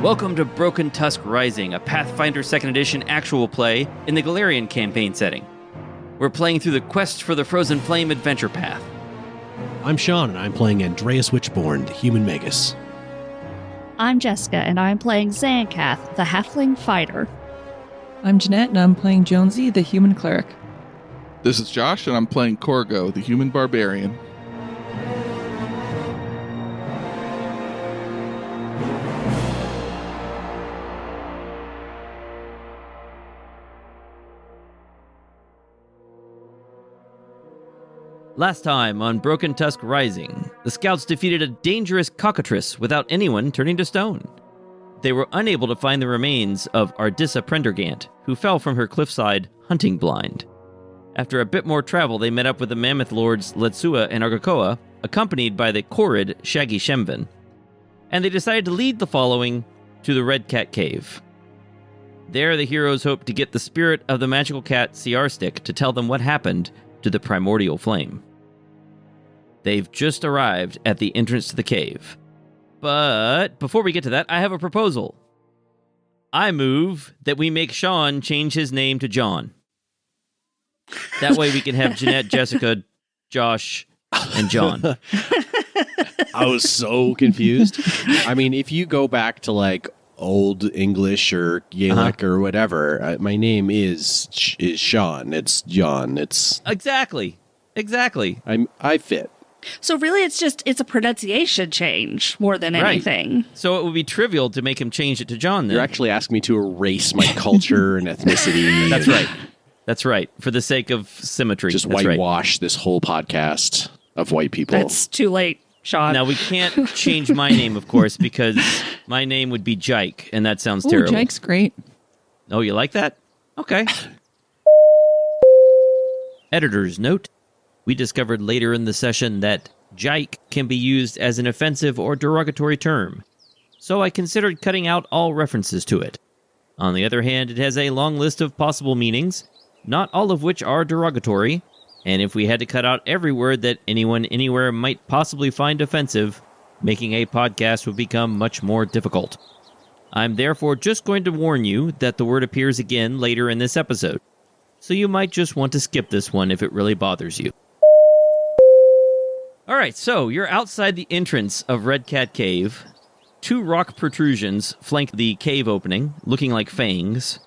Welcome to Broken Tusk Rising, a Pathfinder 2nd Edition actual play in the Galarian campaign setting. We're playing through the Quest for the Frozen Flame adventure path. I'm Shaun, and I'm playing Andreas Witchborn, the Human Magus. I'm Jessica, and I'm playing Xankath, the Halfling Fighter. I'm Janette, and I'm playing Jonesy, the Human Cleric. This is Josh, and I'm playing Korgo, the Human Barbarian. Last time on Broken Tusk Rising, the scouts defeated a dangerous cockatrice without anyone turning to stone. They were unable to find the remains of Ardissa Prendergant, who fell from her cliffside hunting blind. After a bit more travel, they met up with the Mammoth Lords Letsua and Argakoa, accompanied by the Korrid Shaggy Shemvin. And they decided to lead the following to the Red Cat Cave. There, the heroes hoped to get the spirit of the magical cat Ciarstick to tell them what happened to the primordial flame. They've just arrived at the entrance to the cave. But before we get to that, I have a proposal. I move that we make Shaun change his name to John. That way we can have Janette, Jessica, Josh, and John. I was so confused. I mean, if you go back to like Old English or Gaelic or whatever, my name is Shaun. It's John. It's Exactly. I fit. So really, it's a pronunciation change more than anything. So it would be trivial to make him change it to John then. You're actually asking me to erase my culture and ethnicity. That's right. For the sake of symmetry. Just whitewash this whole podcast of white people. That's too late, Shaun. Now, we can't change my name, of course, because my name would be Jike, and that sounds terrible. Jike's great. Oh, you like that? Okay. Editor's note. We discovered later in the session that Jike can be used as an offensive or derogatory term, so I considered cutting out all references to it. On the other hand, it has a long list of possible meanings, not all of which are derogatory, and if we had to cut out every word that anyone anywhere might possibly find offensive, making a podcast would become much more difficult. I'm therefore just going to warn you that the word appears again later in this episode, so you might just want to skip this one if it really bothers you. Alright, so you're outside the entrance of Red Cat Cave. 2 rock protrusions flank the cave opening, looking like fangs.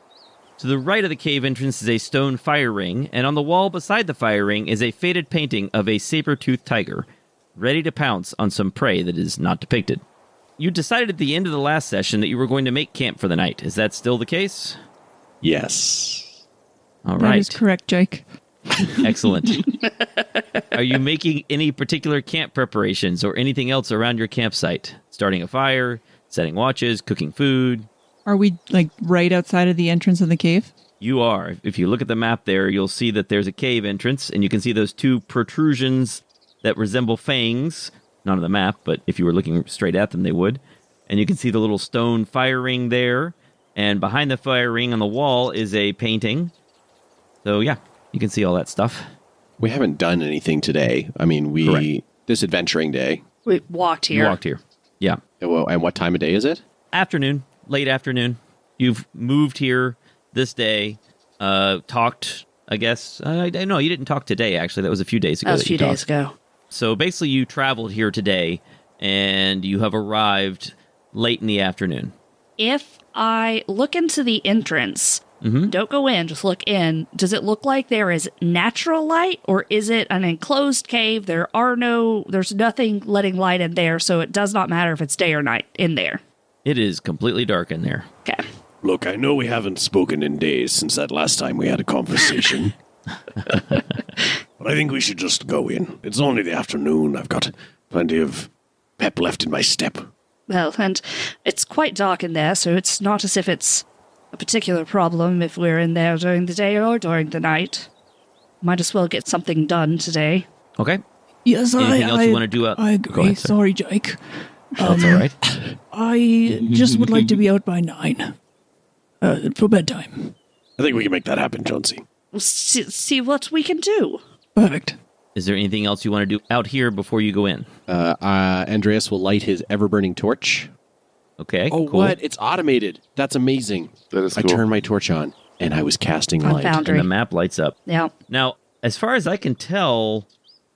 To the right of the cave entrance is a stone fire ring, and on the wall beside the fire ring is a faded painting of a saber-toothed tiger, ready to pounce on some prey that is not depicted. You decided at the end of the last session that you were going to make camp for the night. Is that still the case? Yes. All right. That is correct, Jake. Excellent. Are you making any particular camp preparations or anything else around your campsite? Starting a fire, setting watches, cooking food? Are we, like, right outside of the entrance of the cave? You are. If you look at the map there, you'll see that there's a cave entrance, and you can see those 2 protrusions that resemble fangs. Not on the map, but if you were looking straight at them, they would. And you can see the little stone fire ring there, and behind the fire ring on the wall is a painting. So, yeah, you can see all that stuff. We haven't done anything today. I mean, Correct. This adventuring day. We walked here. You walked here. Yeah. And what time of day is it? Afternoon. Late afternoon. You've moved here this day. Talked, I guess. No, you didn't talk today, actually. That was a few days ago. That was a few days ago. So basically, you traveled here today, and you have arrived late in the afternoon. If I look into the entrance, don't go in, just look in. Does it look like there is natural light, or is it an enclosed cave? There's nothing letting light in there, so it does not matter if it's day or night in there. It is completely dark in there. Okay. Look, I know we haven't spoken in days since that last time we had a conversation. But I think we should just go in. It's only the afternoon. I've got plenty of pep left in my step. Well, and it's quite dark in there, so it's not as if it's a particular problem if we're in there during the day or during the night. Might as well get something done today. Okay. Yes, Anything else you want to do out? I agree. Go ahead, Sorry, Jake. That's all right. I just would like to be out by 9 for bedtime. I think we can make that happen, Jonesy. We'll see what we can do. Perfect. Is there anything else you want to do out here before you go in? Andreas will light his ever-burning torch Okay, Oh, cool. what? It's automated. That's amazing. That is I cool. turned my torch on, and I was casting On light. Foundry. And the map lights up. Yeah. Now, as far as I can tell,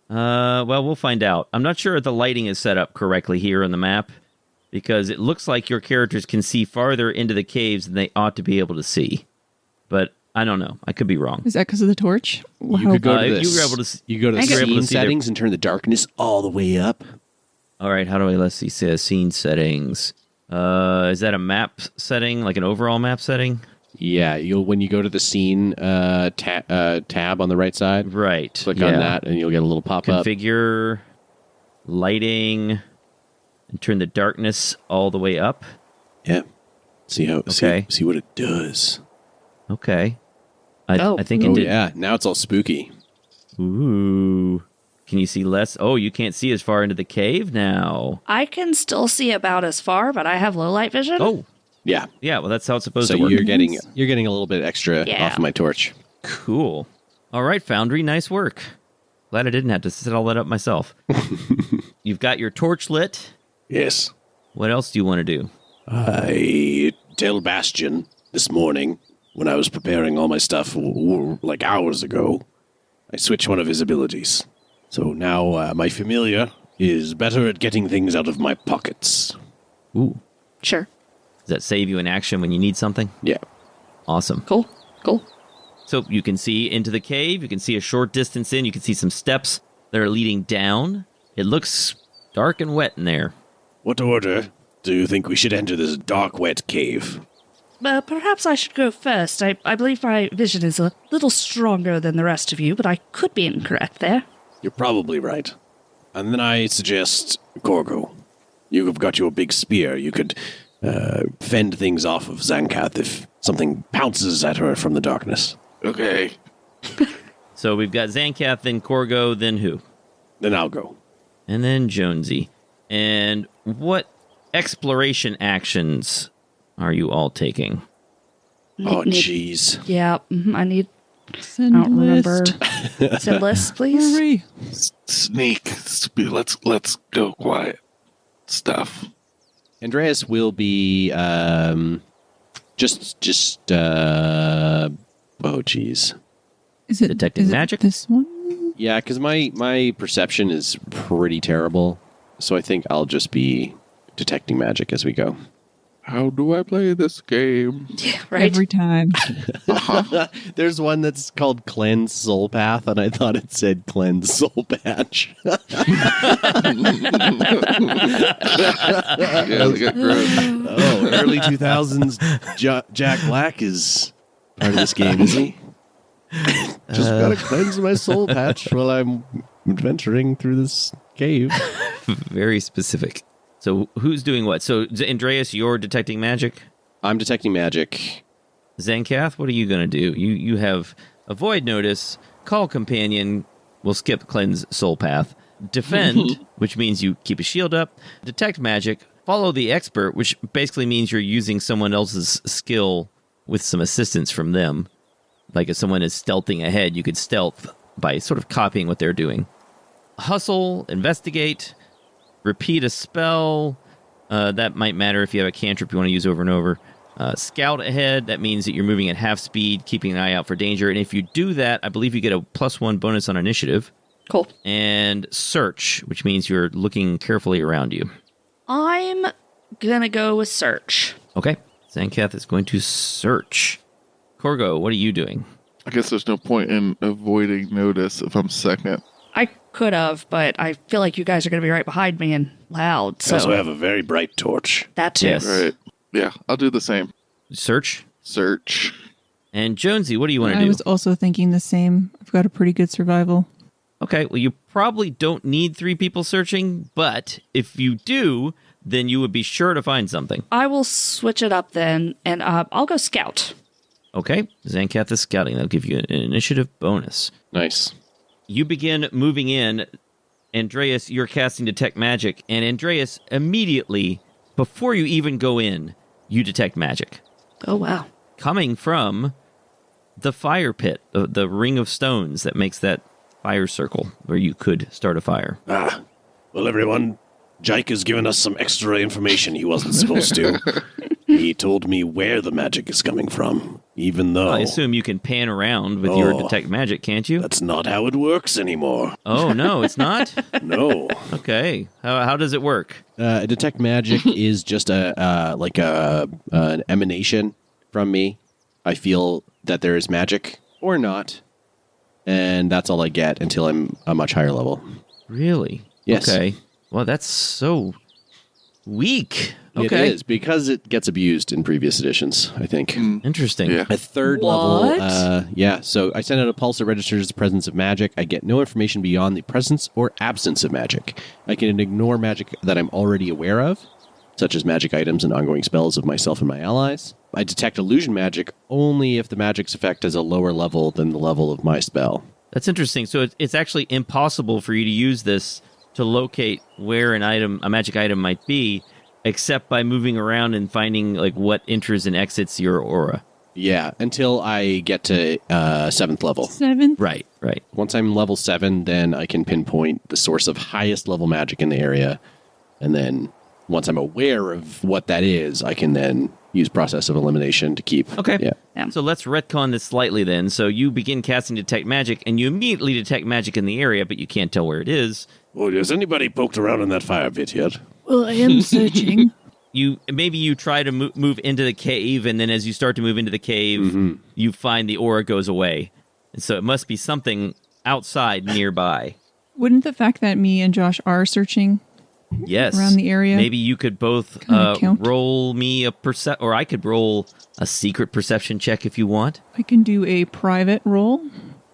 well, we'll find out. I'm not sure if the lighting is set up correctly here on the map, because it looks like your characters can see farther into the caves than they ought to be able to see. But I don't know. I could be wrong. Is that because of the torch? You could go to you this. were able to s- You go to I could- scene see their- settings and turn the darkness all the way up. All right, how do I, let's see, scene settings. Is that a map setting, like an overall map setting? Yeah, when you go to the scene tab on the right side, Right. click on that, and you'll get a little pop-up. Configure lighting and turn the darkness all the way up. Yeah. See how Okay. see what it does. Okay. I think it Oh did. yeah, now it's all spooky. Ooh. Can you see less? Oh, you can't see as far into the cave now. I can still see about as far, but I have low light vision. Oh, Yeah. yeah. Well, that's how it's supposed So to work. you're getting a little bit extra Yeah. off of my torch. Cool. All right, Foundry. Nice work. Glad I didn't have to set all that up myself. You've got your torch lit. Yes. What else do you want to do? I tell Bastion this morning when I was preparing all my stuff like hours ago. I switched one of his abilities. So now my familiar is better at getting things out of my pockets. Ooh. Sure. Does that save you in action when you need something? Yeah. Awesome. Cool. Cool. So you can see into the cave. You can see a short distance in. You can see some steps that are leading down. It looks dark and wet in there. What order do you think we should enter this dark, wet cave? Perhaps I should go first. I believe my vision is a little stronger than the rest of you, but I could be incorrect there. You're probably right. And then I suggest Korgo. You have got your big spear. You could fend things off of Xankath if something pounces at her from the darkness. Okay. So we've got Xankath, then Korgo, then who? Then I'll go. And then Jonesy. And what exploration actions are you all taking? Oh, Need- jeez. Yeah, I need. Send I don't remember. list. Send list, please. Hurry. Sneak. Let's go quiet. Stuff. Andreas will be oh, jeez. Is it Detecting is it magic? This one? Yeah, because my perception is pretty terrible. So I think I'll just be detecting magic as we go. How do I play this game? Yeah, right. Every time. There's one that's called Cleanse Soul Path, and I thought it said Cleanse Soul Patch. Yeah, they got gross. Oh, early 2000s Jack Black is part of this game, is he? Just gotta cleanse my soul patch while I'm adventuring through this cave. Very specific. So who's doing what? So Andreas, you're detecting magic. I'm detecting magic. Xankath, what are you going to do? You have avoid notice, call companion, we'll skip cleanse soul path, defend, which means you keep a shield up, detect magic, follow the expert, which basically means you're using someone else's skill with some assistance from them. Like if someone is stealthing ahead, you could stealth by sort of copying what they're doing. Hustle, investigate, repeat a spell. That might matter if you have a cantrip you want to use over and over. Scout ahead. That means that you're moving at half speed, keeping an eye out for danger. And if you do that, I believe you get a +1 bonus on initiative. Cool. And search, which means you're looking carefully around you. I'm gonna go with search. Okay. Xankath is going to search. Korgo, what are you doing? I guess there's no point in avoiding notice if I'm second. I could have, but I feel like you guys are gonna be right behind me and loud. I also So have a very bright torch. that too. Yes. Right. Yeah, I'll do the same. Search. Search. And Jonesy, what do you want to I do? was also thinking the same. I've got a pretty good survival. Okay, well, you probably don't need 3 people searching, but if you do, then you would be sure to find something. I will switch it up then, and I'll go scout. Okay, Xankath is scouting. That'll give you an initiative bonus. Nice. You begin moving in. Andreas, you're casting Detect Magic, and Andreas, immediately, before you even go in, you detect magic. Oh wow. Coming from the fire pit, the ring of stones that makes that fire circle where you could start a fire. Well, everyone, Jike has given us some extra information he wasn't supposed to. He told me where the magic is coming from, even though... I assume you can pan around with your detect magic, can't you? That's not how it works anymore. Oh, no, it's not? No. Okay. How does it work? Detect magic is just an emanation from me. I feel that there is magic or not, and that's all I get until I'm a much higher level. Really? Yes. Okay. Well, that's so weak. Okay. It is, because it gets abused in previous editions, I think. Interesting. Yeah. A third level, so I send out a pulse that registers the presence of magic. I get no information beyond the presence or absence of magic. I can ignore magic that I'm already aware of, such as magic items and ongoing spells of myself and my allies. I detect illusion magic only if the magic's effect is a lower level than the level of my spell. That's interesting. So it's actually impossible for you to use this to locate where a magic item might be, except by moving around and finding like what enters and exits your aura. Yeah, until I get to 7th level. 7th? Right. Once I'm level 7, then I can pinpoint the source of highest level magic in the area. And then once I'm aware of what that is, I can then use process of elimination to keep. Okay. Yeah. So let's retcon this slightly then. So you begin casting detect magic, and you immediately detect magic in the area, but you can't tell where it is. Well, has anybody poked around in that fire pit yet? Well, I am searching. Maybe you try to move into the cave, and then as you start to move into the cave, you find the aura goes away. And so it must be something outside nearby. Wouldn't the fact that me and Josh are searching around the area, maybe you could both roll me a or I could roll a secret perception check if you want. I can do a private roll.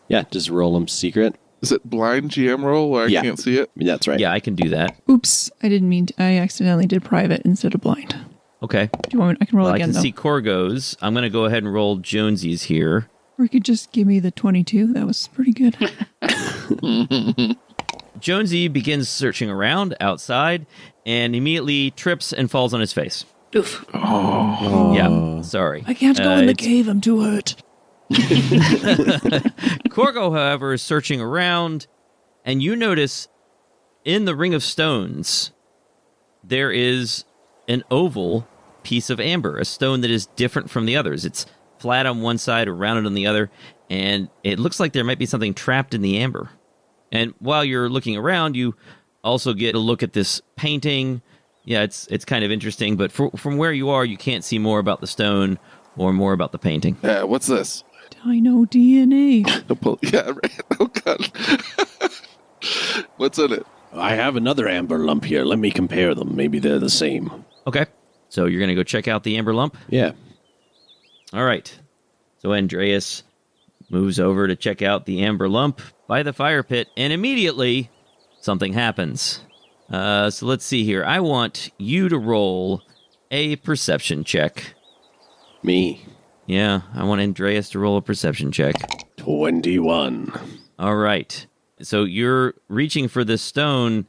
Yeah, just roll them secret. Is it blind GM roll where I can't see it? That's right. Yeah, I can do that. Oops, I didn't mean to. I accidentally did private instead of blind. Okay. Do you want me? I can roll Well, again, I can though. see Korgo's. I'm going to go ahead and roll Jonesy's here. Or you could just give me the 22. That was pretty good. Jonesy begins searching around outside and immediately trips and falls on his face. Oof. Yeah, sorry. I can't go in the cave. I'm too hurt. Korgo, however, is searching around, and you notice in the Ring of Stones, there is an oval piece of amber, a stone that is different from the others. It's flat on one side, rounded on the other, and it looks like there might be something trapped in the amber. And while you're looking around, you also get a look at this painting. Yeah, it's kind of interesting, but from where you are, you can't see more about the stone or more about the painting. Yeah, what's this? Dino DNA. Yeah, right. Oh, God. What's in it? I have another amber lump here. Let me compare them. Maybe they're the same. Okay, so you're going to go check out the amber lump? Yeah. All right. So Andreas moves over to check out the amber lump by the fire pit, and immediately something happens. So let's see here. I want you to roll a perception check. Me. Yeah, I want Andreas to roll a perception check. 21. All right. So you're reaching for this stone,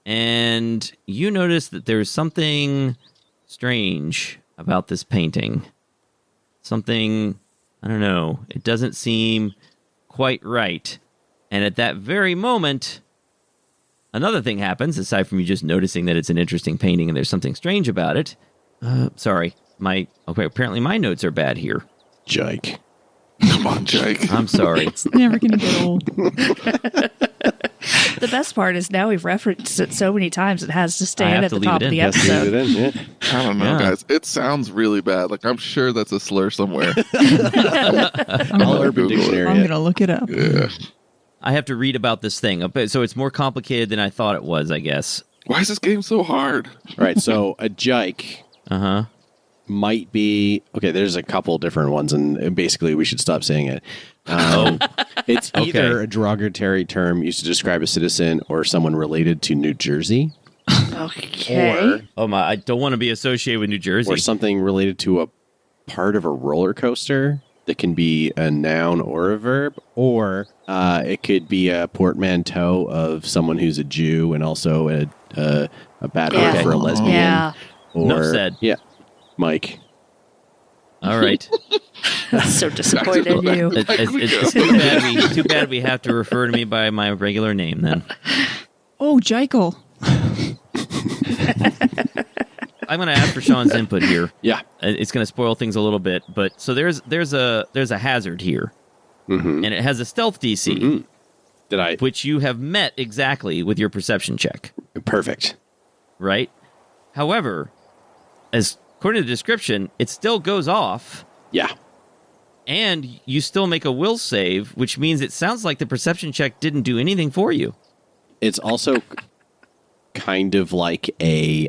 and you notice that there's something strange about this painting. Something, I don't know, it doesn't seem quite right. And at that very moment, another thing happens, aside from you just noticing that it's an interesting painting and there's something strange about it. Sorry. Apparently my notes are bad here. Jike. Come on, Jake. I'm sorry. It's never going to get old. The best part is now we've referenced it so many times it has to I stay have in at to the leave top it of in. the Yes, episode. I don't know, Yeah. guys. It sounds really bad. Like, I'm sure that's a slur somewhere. All Urban Dictionary. I'm going to look it up. Yeah. I have to read about this thing. So it's more complicated than I thought it was, I guess. Why is this game so hard? All right, so a Jike Uh-huh. might be... Okay, there's a couple different ones, and basically we should stop saying it. It's either a derogatory term used to describe a citizen or someone related to New Jersey, Okay. Oh my, I don't want to be associated with New Jersey. or something related to a part of a roller coaster that can be a noun or a verb, or it could be a portmanteau of someone who's a Jew and also a bad word Yeah. for a lesbian. Yeah. Or, Enough said. Yeah. Mike. All right. So disappointed in you. It's too bad we have to refer to me by my regular name then. Oh, Jekyll. I'm going to ask for Shaun's input here. Yeah. It's going to spoil things a little bit, but so there's a hazard here, and it has a stealth DC, which you have met exactly with your perception check. Perfect. Right? However, as according to the description, it still goes off. Yeah. And you still make a will save, which means it sounds like the perception check didn't do anything for you. It's also kind of like a...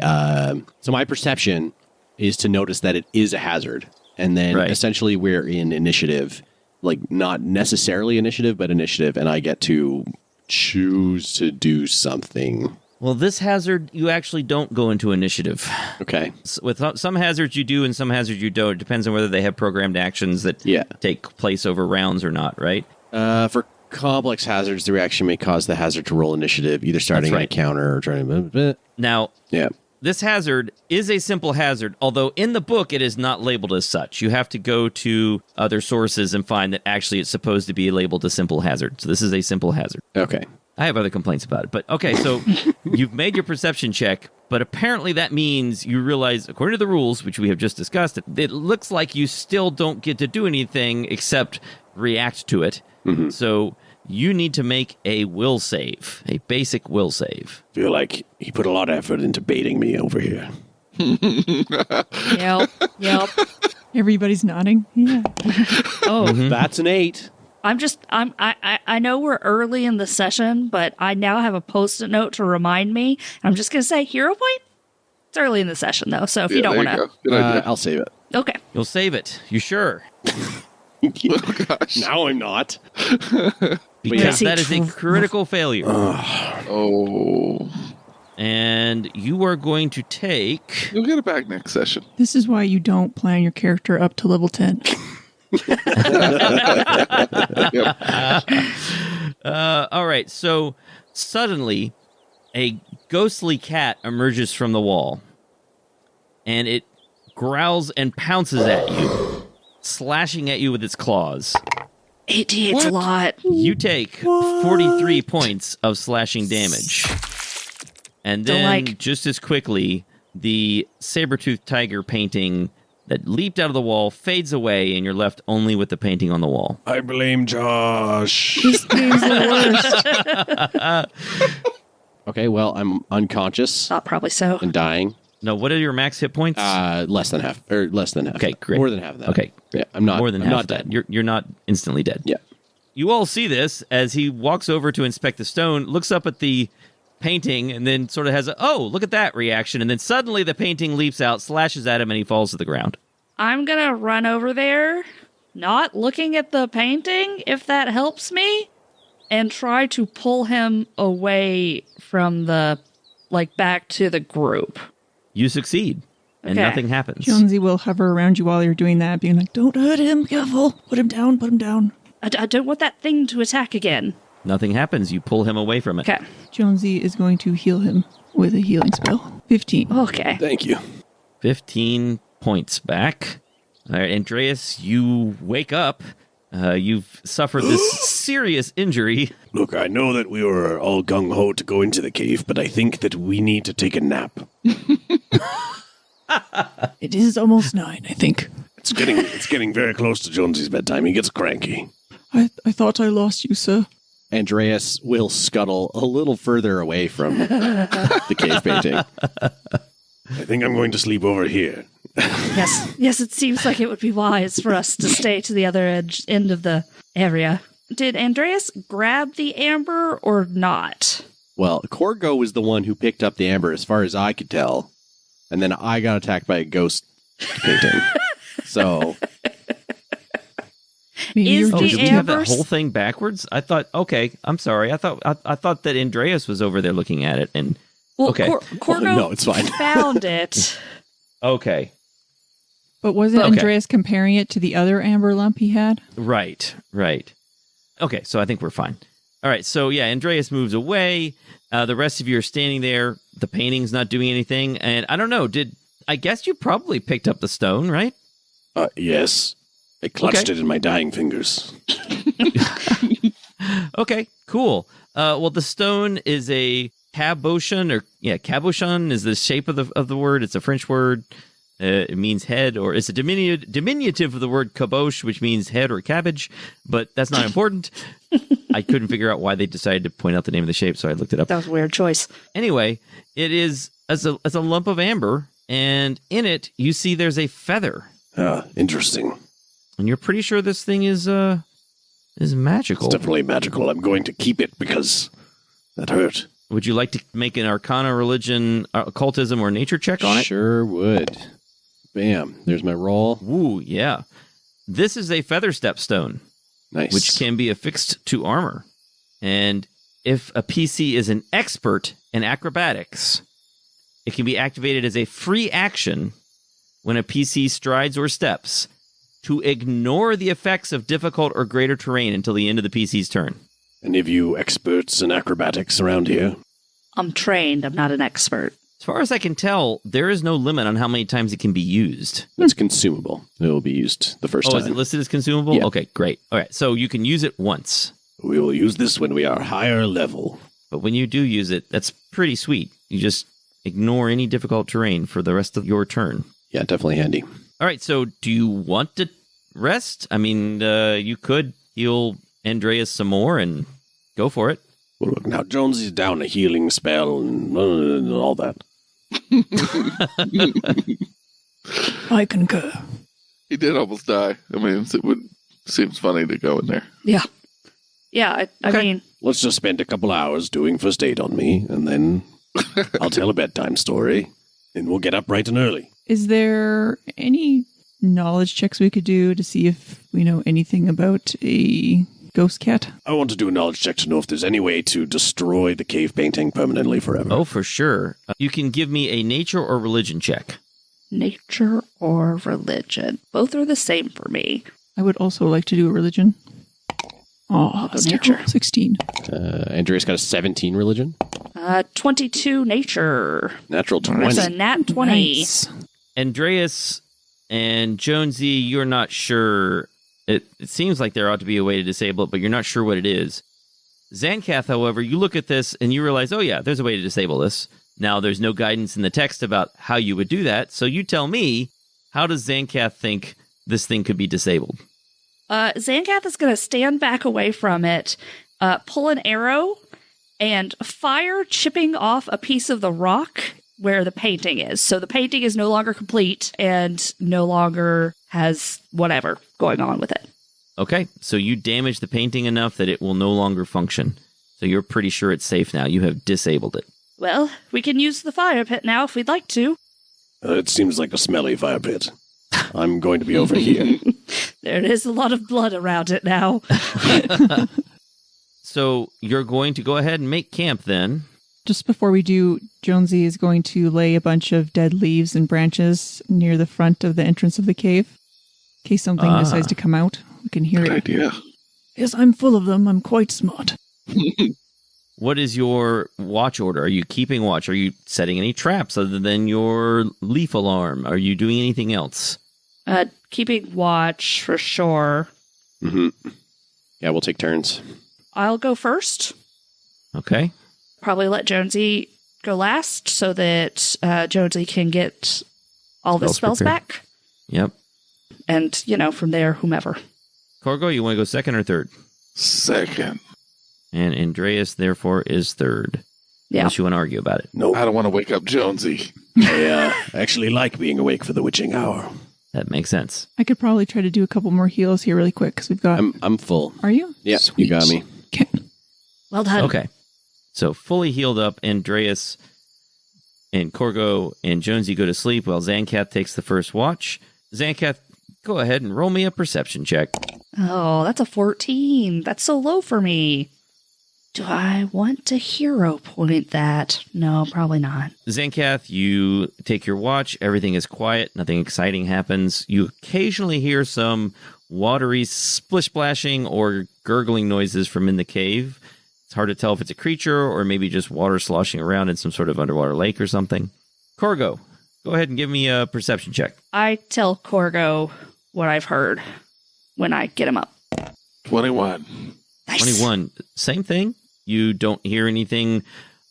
so my perception is to notice that it is a hazard. And then essentially we're in initiative, like not necessarily initiative, but initiative, and I get to choose to do something. Well, this hazard, you actually don't go into initiative. Okay. With some hazards you do and some hazards you don't. It depends on whether they have programmed actions that take place over rounds or not, right? For complex hazards, the reaction may cause the hazard to roll initiative, either starting a counter or trying to... Now, this hazard is a simple hazard, although in the book it is not labeled as such. You have to go to other sources and find that actually it's supposed to be labeled a simple hazard. So this is a simple hazard. Okay. I have other complaints about it, but okay, so you've made your perception check, but apparently that means you realize, according to the rules, which we have just discussed, it looks like you still don't get to do anything except react to it. Mm-hmm. So you need to make a will save, a basic will save. I feel like he put a lot of effort into baiting me over here. Yep. Everybody's nodding. Yeah. That's an 8. I know we're early in the session, but I now have a post-it note to remind me. I'm just going to say hero point. It's early in the session, though, so if you don't want to... I'll save it. Okay. You'll save it. You sure? Oh, gosh. Now I'm not. Because that is a critical failure. Oh. And you are going to take... You'll get it back next session. This is why you don't plan your character up to level 10. All right, so suddenly a ghostly cat emerges from the wall, and it growls and pounces at you, slashing at you with its claws. 88's a lot. You take 43 points of slashing damage. And then, just as quickly, the saber-toothed tiger painting that leaped out of the wall fades away, and you're left only with the painting on the wall. I blame Josh. This game's the worst. Okay, well, I'm unconscious. Probably so. And dying. No, what are your max hit points? Less than half. Or less than half. Okay, great. More than half of that. Okay. Yeah, I'm not. More than I'm half not of that. dead. You're not instantly dead. Yeah. You all see this as he walks over to inspect the stone, looks up at the painting, and then sort of has a, oh, look at that reaction. And then suddenly the painting leaps out, slashes at him, and he falls to the ground. I'm going to run over there, not looking at the painting, if that helps me, and try to pull him away from the, back to the group. You succeed, and nothing happens. Jonesy will hover around you while you're doing that, being like, don't hurt him, careful, put him down, put him down. I don't want that thing to attack again. Nothing happens. You pull him away from it. Okay. Jonesy is going to heal him with a healing spell. 15. Okay. Thank you. 15 points back. All right, Andreas, you wake up. You've suffered this serious injury. Look, I know that we were all gung-ho to go into the cave, but I think that we need to take a nap. It is almost 9, I think. It's getting very close to Jonesy's bedtime. He gets cranky. I thought I lost you, sir. Andreas will scuttle a little further away from the cave painting. I think I'm going to sleep over here. Yes, it seems like it would be wise for us to stay to the other end of the area. Did Andreas grab the amber or not? Well, Korgo was the one who picked up the amber as far as I could tell. And then I got attacked by a ghost painting. So... Is did the we have amber that whole thing backwards? I thought, okay, I'm sorry. I thought that Andreas was over there looking at it. And okay. Korgo no, it's fine. found it. Okay. But wasn't Andreas comparing it to the other amber lump he had? Right. Okay, so I think we're fine. All right, so yeah, Andreas moves away. The rest of you are standing there. The painting's not doing anything. And I don't know, I guess you probably picked up the stone, right? Yes. I clutched it in my dying fingers. Okay, cool. Well, the stone is a cabochon is the shape of the word. It's a French word. It means head, or it's a diminutive of the word caboche, which means head or cabbage, but that's not important. I couldn't figure out why they decided to point out the name of the shape, so I looked it up. That was a weird choice. Anyway, it is as a lump of amber, and in it you see there's a feather. Interesting. And you're pretty sure this thing is magical. It's definitely magical. I'm going to keep it because that hurt. Would you like to make an Arcana, Religion, Occultism, or Nature check on it? Sure would. Bam. There's my roll. Ooh, yeah. This is a feather stepstone. Nice. Which can be affixed to armor. And if a PC is an expert in acrobatics, it can be activated as a free action when a PC strides or steps to ignore the effects of difficult or greater terrain until the end of the PC's turn. Any of you experts in acrobatics around here? I'm trained. I'm not an expert. As far as I can tell, there is no limit on how many times it can be used. It's consumable. It will be used the first time. Oh, is it listed as consumable? Yeah. Okay, great. All right, so you can use it once. We will use this when we are higher level. But when you do use it, that's pretty sweet. You just ignore any difficult terrain for the rest of your turn. Yeah, definitely handy. All right, so do you want to rest? I mean, you could heal Andreas some more and go for it. Well, look, now Jonesy's down a healing spell and all that. I concur. He did almost die. I mean, seems funny to go in there. Yeah. Yeah, I mean... Let's just spend a couple hours doing first aid on me, and then I'll tell a bedtime story, and we'll get up bright and early. Is there any knowledge checks we could do to see if we know anything about a ghost cat? I want to do a knowledge check to know if there's any way to destroy the cave painting permanently forever. Oh, for sure. You can give me a nature or religion check. Nature or religion. Both are the same for me. I would also like to do a religion. Oh, that's nature. terrible. 16. Andreas got a 17 religion. 22 nature. Natural 20. That's a nat 20. Nice. Andreas and Jonesy, you're not sure. It seems like there ought to be a way to disable it, but you're not sure what it is. Xankath, however, you look at this and you realize, oh yeah, there's a way to disable this. Now, there's no guidance in the text about how you would do that, so you tell me, how does Xankath think this thing could be disabled? Xankath is going to stand back away from it, pull an arrow, and fire, chipping off a piece of the rock where the painting is. So the painting is no longer complete and no longer has whatever going on with it. Okay, so you damage the painting enough that it will no longer function. So you're pretty sure it's safe now. You have disabled it. Well, we can use the fire pit now if we'd like to. It seems like a smelly fire pit. I'm going to be over here. There is a lot of blood around it now. So you're going to go ahead and make camp then. Just before we do, Jonesy is going to lay a bunch of dead leaves and branches near the front of the entrance of the cave. In case something decides to come out, we can hear Good it. idea. Yes, I'm full of them. I'm quite smart. What is your watch order? Are you keeping watch? Are you setting any traps other than your leaf alarm? Are you doing anything else? Keeping watch for sure. Mm-hmm. Yeah, we'll take turns. I'll go first. Okay. Probably let Jonesy go last so that Jonesy can get all the spells back. Yep. And, from there, whomever. Korgo, you want to go second or third? Second. And Andreas, therefore, is third. Yeah. Unless you want to argue about it. No, I don't want to wake up Jonesy. I actually like being awake for the witching hour. That makes sense. I could probably try to do a couple more heals here really quick because we've got... I'm full. Are you? Yeah, Sweet. You got me. Okay. Well done. Okay. So fully healed up, Andreas and Korgo and Jonesy go to sleep while Xankath takes the first watch. Xankath, go ahead and roll me a perception check. Oh, that's a 14. That's so low for me. Do I want to hero point that? No, probably not. Xankath, you take your watch. Everything is quiet. Nothing exciting happens. You occasionally hear some watery splish-splashing or gurgling noises from in the cave. It's hard to tell if it's a creature or maybe just water sloshing around in some sort of underwater lake or something. Korgo, go ahead and give me a perception check. I tell Korgo what I've heard when I get him up. 21. Nice. 21. Same thing. You don't hear anything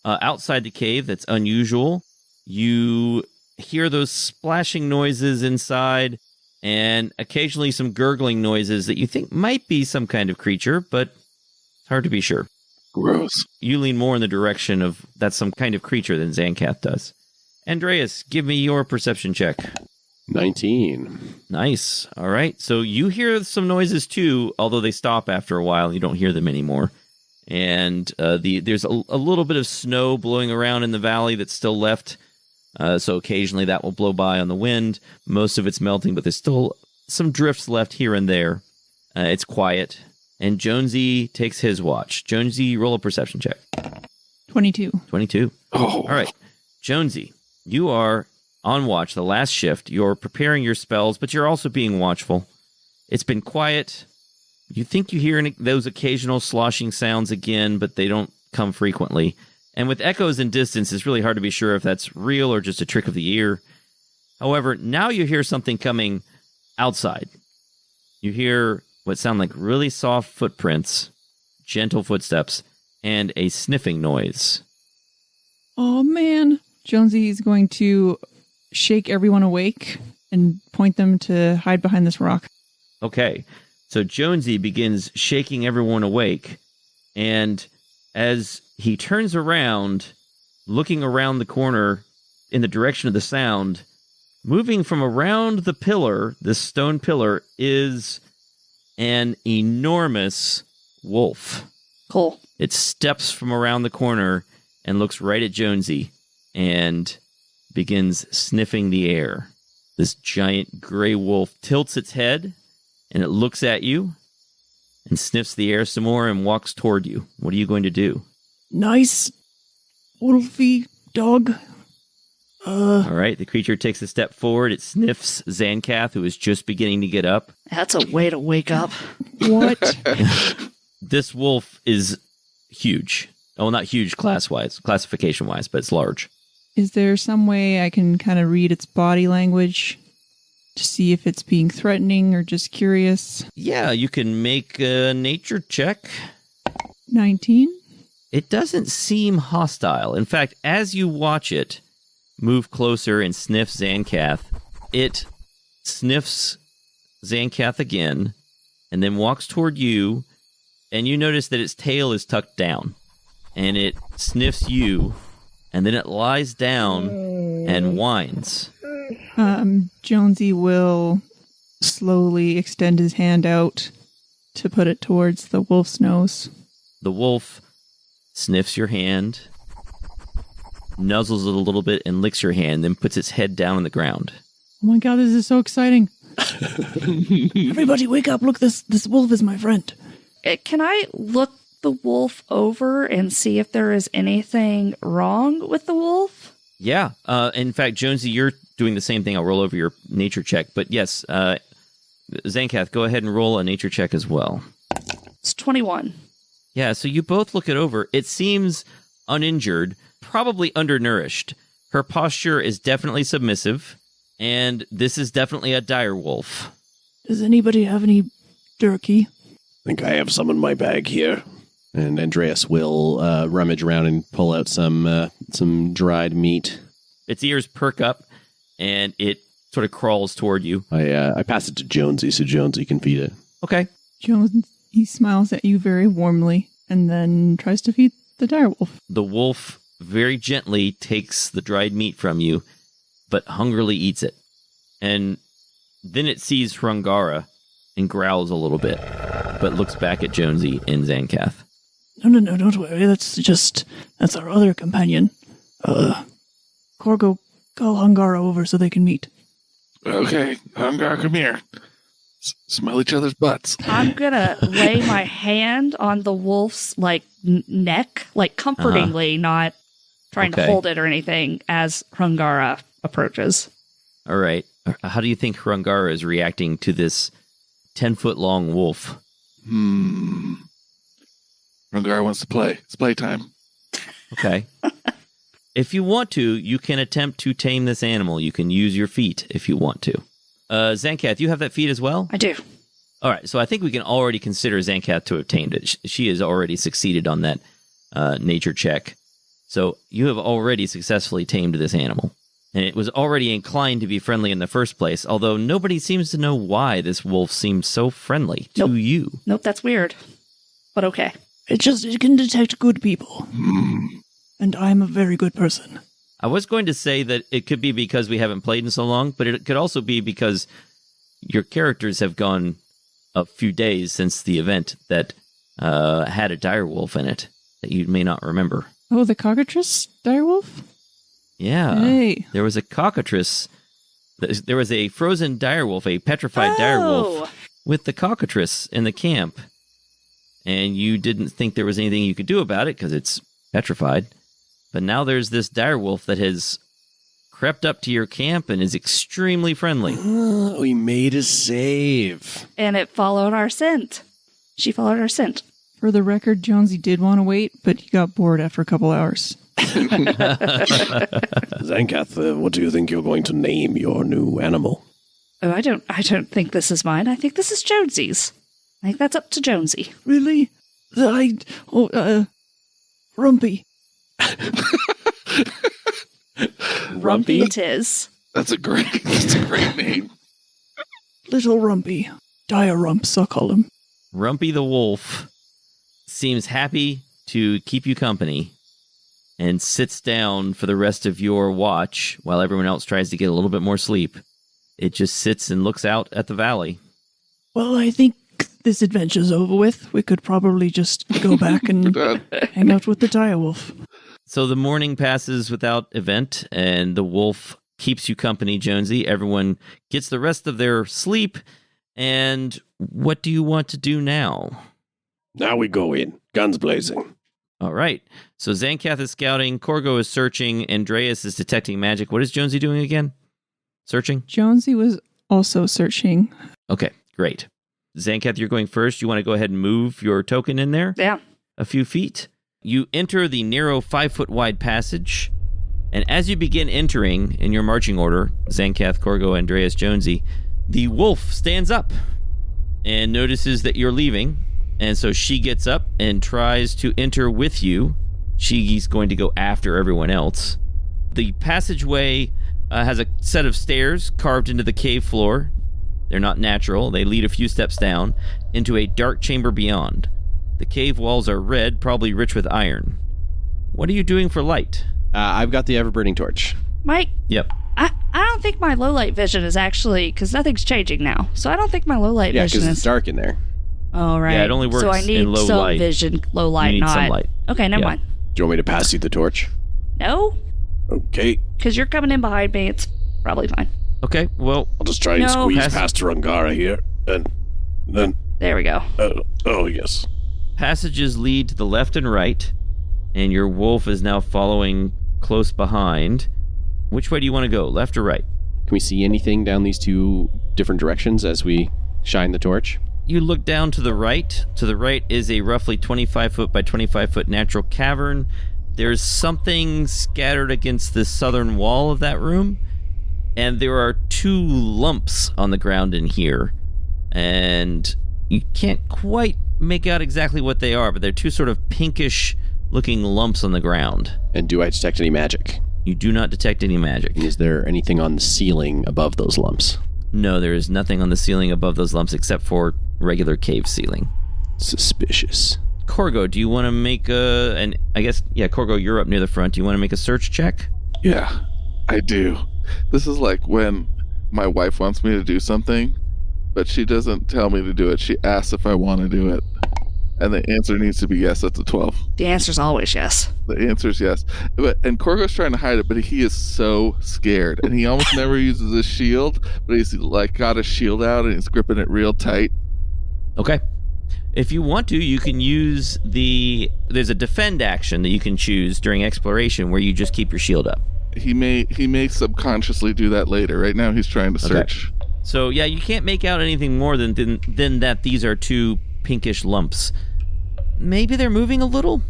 outside the cave that's unusual. You hear those splashing noises inside and occasionally some gurgling noises that you think might be some kind of creature, but it's hard to be sure. Gross. You lean more in the direction of that's some kind of creature than Xankath does. Andreas, give me your perception check. 19. Nice. All right. So you hear some noises too, although they stop after a while. You don't hear them anymore. And there's a little bit of snow blowing around in the valley that's still left. So occasionally that will blow by on the wind. Most of it's melting, but there's still some drifts left here and there. It's quiet. And Jonesy takes his watch. Jonesy, roll a perception check. 22. 22. Oh. All right. Jonesy, you are on watch, the last shift. You're preparing your spells, but you're also being watchful. It's been quiet. You think you hear those occasional sloshing sounds again, but they don't come frequently. And with echoes in distance, it's really hard to be sure if that's real or just a trick of the ear. However, now you hear something coming outside. You hear what sound like really soft footprints, gentle footsteps, and a sniffing noise. Oh, man. Jonesy is going to shake everyone awake and point them to hide behind this rock. Okay, so Jonesy begins shaking everyone awake, and as he turns around, looking around the corner in the direction of the sound, moving from around the pillar, this stone pillar, is an enormous wolf. Cool. It steps from around the corner and looks right at Jonesy and begins sniffing the air. This giant gray wolf tilts its head and it looks at you and sniffs the air some more and walks toward you. What are you going to do? Nice wolfy dog. All right, the creature takes a step forward. It sniffs Xankath, who is just beginning to get up. That's a way to wake up. What? This wolf is huge. Oh, not huge classification-wise, but it's large. Is there some way I can kind of read its body language to see if it's being threatening or just curious? Yeah, you can make a nature check. 19? It doesn't seem hostile. In fact, as you watch it move closer and sniff Xankath, it sniffs Xankath again and then walks toward you, and you notice that its tail is tucked down, and it sniffs you, and then it lies down and whines. Jonesy will slowly extend his hand out to put it towards the wolf's nose. The wolf sniffs your hand, nuzzles it a little bit, and licks your hand, then puts its head down on the ground. Oh my god, this is so exciting. Everybody wake up. Look, this wolf is my friend. Can I look the wolf over and see if there is anything wrong with the wolf? Yeah. In fact, Jonesy, you're doing the same thing. I'll roll over your nature check. But yes, Xankath, go ahead and roll a nature check as well. It's 21. Yeah, so you both look it over. It seems uninjured, probably undernourished. Her posture is definitely submissive, and this is definitely a dire wolf. Does anybody have any jerky? I think I have some in my bag here. And Andreas will rummage around and pull out some dried meat. Its ears perk up, and it sort of crawls toward you. I pass it to Jonesy so Jonesy can feed it. Okay. He smiles at you very warmly and then tries to feed the direwolf. The wolf very gently takes the dried meat from you, but hungrily eats it. And then it sees Hrungara and growls a little bit, but looks back at Jonesy and Xankath. No, don't worry. That's our other companion. Korgo, call Hungara over so they can meet. Okay, Hungar, come here. Smell each other's butts. I'm gonna lay my hand on the wolf's neck, comfortingly, not trying to hold it or anything, as Hrungara approaches. All right. How do you think Hrungara is reacting to this 10-foot-long wolf? Hrungara wants to play. It's playtime. Okay. If you want to, you can attempt to tame this animal. You can use your feet if you want to. Xankath, you have that feat as well? I do. All right, so I think we can already consider Xankath to have tamed it. She has already succeeded on that nature check. So you have already successfully tamed this animal. And it was already inclined to be friendly in the first place, although nobody seems to know why this wolf seems so friendly to you. Nope, that's weird. But okay. It can detect good people. And I'm a very good person. I was going to say that it could be because we haven't played in so long, but it could also be because your characters have gone a few days since the event that had a direwolf in it that you may not remember. Oh, the cockatrice direwolf? Yeah. Hey. There was a cockatrice. There was a frozen direwolf, a petrified direwolf with the cockatrice in the camp. And you didn't think there was anything you could do about it because it's petrified. But now there's this direwolf that has crept up to your camp and is extremely friendly. We made a save. And it followed our scent. She followed our scent. For the record, Jonesy did want to wait, but he got bored after a couple hours. Xankath, what do you think you're going to name your new animal? Oh, I don't think this is mine. I think this is Jonesy's. I think that's up to Jonesy. Really? Rumpy. Rumpy it is. That's a great name. Little Rumpy. Dire Rumps, I'll call him. Rumpy the wolf seems happy to keep you company and sits down for the rest of your watch while everyone else tries to get a little bit more sleep. It just sits and looks out at the valley. Well, I think this adventure's over with. We could probably just go back and hang out with the direwolf. So the morning passes without event, and the wolf keeps you company, Jonesy. Everyone gets the rest of their sleep, and what do you want to do now? Now we go in, guns blazing. All right. So Xankath is scouting, Korgo is searching, Andreas is detecting magic. What is Jonesy doing again? Searching? Jonesy was also searching. Okay, great. Xankath, you're going first. You want to go ahead and move your token in there? Yeah. A few feet. You enter the narrow 5-foot wide passage, and as you begin entering in your marching order, Xankath, Korgo, Andreas, Jonesy, the wolf stands up and notices that you're leaving, and so she gets up and tries to enter with you. She's going to go after everyone else. The passageway has a set of stairs carved into the cave floor. They're not natural. They lead a few steps down into a dark chamber beyond. The cave walls are red, probably rich with iron. What are you doing for light? I've got the ever-burning torch. Mike? Yep. I don't think my low light vision is actually, because nothing's changing now. So I don't think my low light Yeah, vision because is. it's dark in there. Oh, right. Yeah, it only works so I need in low some light. vision, low light, You need not. some light. Okay, never Yeah. mind. Do you want me to pass you the torch? No, Okay. because you're coming in behind me. It's probably fine. Okay, well, I'll just try and No. squeeze Pass- past Rungara here. And then... There we go. oh, yes. passages lead to the left and right, and your wolf is now following close behind. Which way do you want to go, left or right? Can we see anything down these two different directions as we shine the torch? You look down to the right. To the right is a roughly 25-foot by 25-foot natural cavern. There's something scattered against the southern wall of that room, and there are 2 lumps on the ground in here. And you can't quite make out exactly what they are, but they're 2 sort of pinkish-looking lumps on the ground. And do I detect any magic? You do not detect any magic. Is there anything on the ceiling above those lumps? No, there is nothing on the ceiling above those lumps except for regular cave ceiling. Suspicious. Korgo, do you want to make Korgo, you're up near the front. Do you want to make a search check? Yeah, I do. This is like when my wife wants me to do something, but she doesn't tell me to do it. She asks if I want to do it. And the answer needs to be yes. That's a 12. The answer's always yes. The answer is yes. And Korgo's trying to hide it, but he is so scared. And he almost never uses his shield, but he's like got his shield out and he's gripping it real tight. Okay. If you want to, you can use there's a defend action that you can choose during exploration where you just keep your shield up. He may subconsciously do that later. Right now he's trying to search. Okay. So yeah, you can't make out anything more than that these are 2 pinkish lumps. Maybe they're moving a little?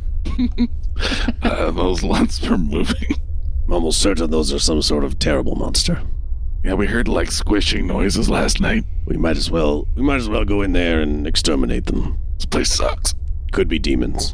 Those lumps are moving. I'm almost certain those are some sort of terrible monster. Yeah, we heard like squishing noises last night. We might as well go in there and exterminate them. This place sucks. Could be demons.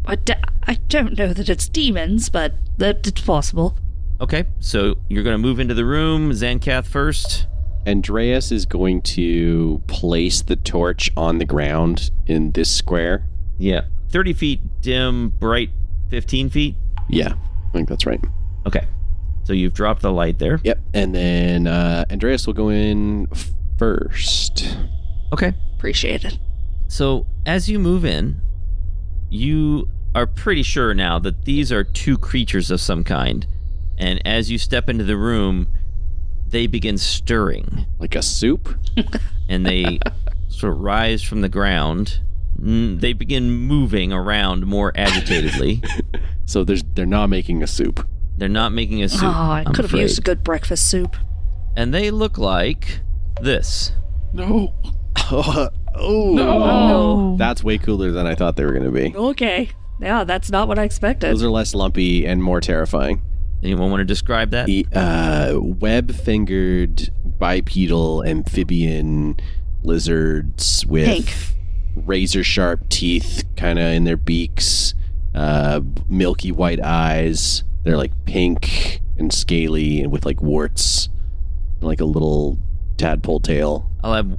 I don't know that it's demons, but that it's possible. Okay, so you're going to move into the room. Xankath first. Andreas is going to place the torch on the ground in this square. Yeah. 30 feet, dim, bright, 15 feet? Yeah, I think that's right. Okay. So you've dropped the light there. Yep, and then Andreas will go in first. Okay. Appreciate it. So as you move in, you are pretty sure now that these are two creatures of some kind. And as you step into the room, they begin stirring. Like a soup? And they sort of rise from the ground. They begin moving around more agitatedly. So they're not making a soup. They're not making a soup. Oh, I could have used a good breakfast soup. And they look like this. No. Oh, No. That's way cooler than I thought they were going to be. Okay. Yeah, that's not what I expected. Those are less lumpy and more terrifying. Anyone want to describe that? Web-fingered bipedal amphibian lizards with Pink. razor-sharp teeth kind of in their beaks, milky white eyes. They're like pink and scaly and with like warts and like a little tadpole tail.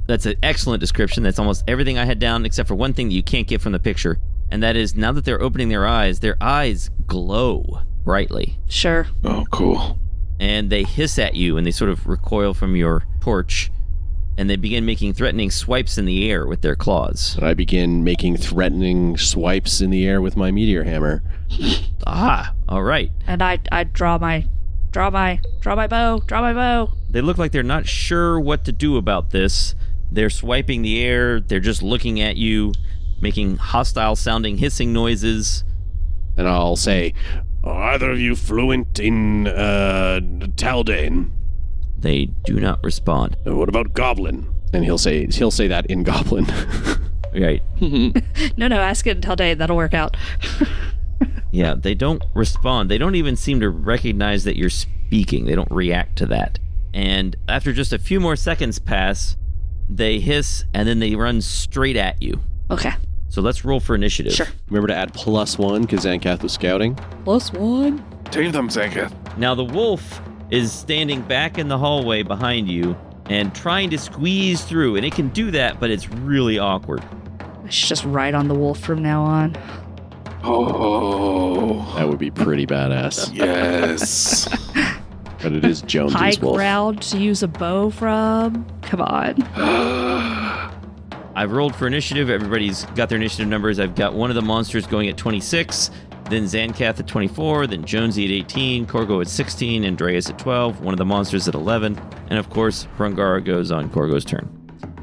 That's an excellent description. That's almost everything I had down except for one thing that you can't get from the picture. And that is, now that they're opening their eyes glow brightly. Sure. Oh, cool. And they hiss at you, and they sort of recoil from your torch, and they begin making threatening swipes in the air with their claws. And I begin making threatening swipes in the air with my meteor hammer. Ah, all right. And I draw my bow. They look like they're not sure what to do about this. They're swiping the air. They're just looking at you, making hostile-sounding hissing noises. And I'll say, "Are either of you fluent in Taldane?" They do not respond. What about Goblin? And he'll say that in Goblin. Right. No, ask it until day. That'll work out. Yeah, they don't respond. They don't even seem to recognize that you're speaking. They don't react to that. And after just a few more seconds pass, they hiss, and then they run straight at you. Okay. So let's roll for initiative. Sure. Remember to add +1 because Xankath was scouting. +1. Tame them, Xankath. Now the wolf is standing back in the hallway behind you and trying to squeeze through, and it can do that, but it's really awkward. I should just ride on the wolf from now on. Oh. That would be pretty badass. Yes. But it is Jonesy's High wolf. ground to use a bow from. Come on. I've rolled for initiative. Everybody's got their initiative numbers. I've got one of the monsters going at 26, then Xankath at 24, then Jonesy at 18, Korgo at 16, Andreas at 12, one of the monsters at 11, and of course, Hrungara goes on Korgo's turn.